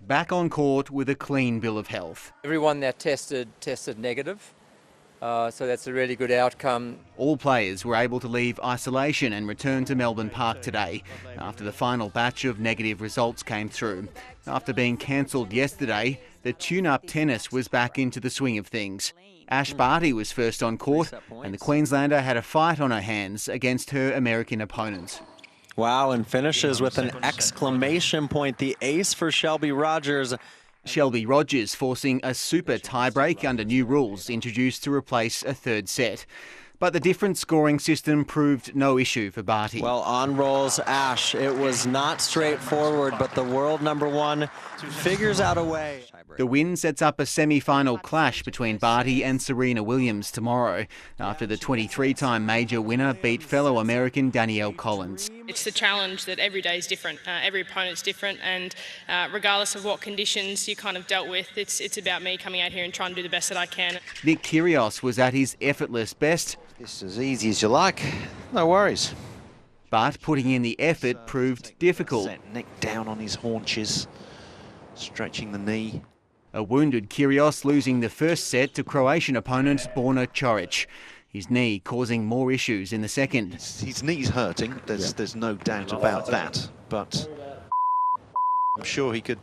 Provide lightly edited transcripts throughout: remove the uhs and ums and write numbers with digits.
back on court with a clean bill of health. Everyone that tested negative, so that's a really good outcome. All players were able to leave isolation and return to Melbourne Park today after the final batch of negative results came through. After being cancelled yesterday, the tune-up tennis was back into the swing of things. Ashleigh Barty was first on court, and the Queenslander had a fight on her hands against her American opponent. Wow, and finishes with an exclamation point, the ace for Shelby Rogers. Shelby Rogers forcing a super tiebreak under new rules introduced to replace a third set. But the different scoring system proved no issue for Barty. Well, on rolls Ash. It was not straightforward, but the world #1 figures out a way. The win sets up a semi-final clash between Barty and Serena Williams tomorrow, after the 23-time major winner beat fellow American Danielle Collins. It's the challenge that every day is different, every opponent's different, and regardless of what conditions you kind of dealt with, it's about me coming out here and trying to do the best that I can. Nick Kyrgios was at his effortless best. It's as easy as you like, no worries. But putting in the effort proved difficult. Set Nick down on his haunches, stretching the knee. A wounded Kyrgios losing the first set to Croatian opponent Borna Coric. His knee causing more issues in the second. His knee's hurting, there's no doubt about that, but I'm sure he could.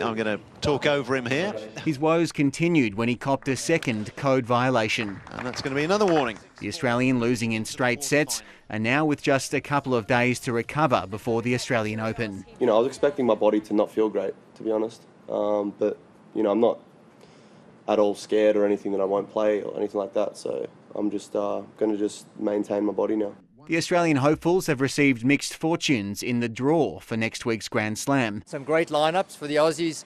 I'm going to talk over him here. His woes continued when he copped a second code violation. And that's going to be another warning. The Australian losing in straight sets, and now with just a couple of days to recover before the Australian Open. You know, I was expecting my body to not feel great, to be honest. But, you know, I'm not at all scared or anything that I won't play or anything like that. So I'm just going to just maintain my body now. The Australian hopefuls have received mixed fortunes in the draw for next week's Grand Slam. Some great lineups for the Aussies,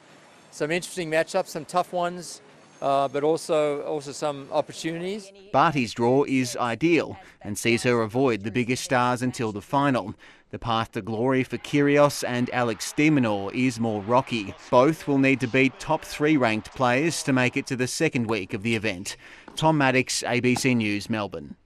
some interesting matchups, some tough ones, but also some opportunities. Barty's draw is ideal and sees her avoid the biggest stars until the final. The path to glory for Kyrgios and Alex de Minaur is more rocky. Both will need to beat top 3 ranked players to make it to the second week of the event. Tom Maddox, ABC News, Melbourne.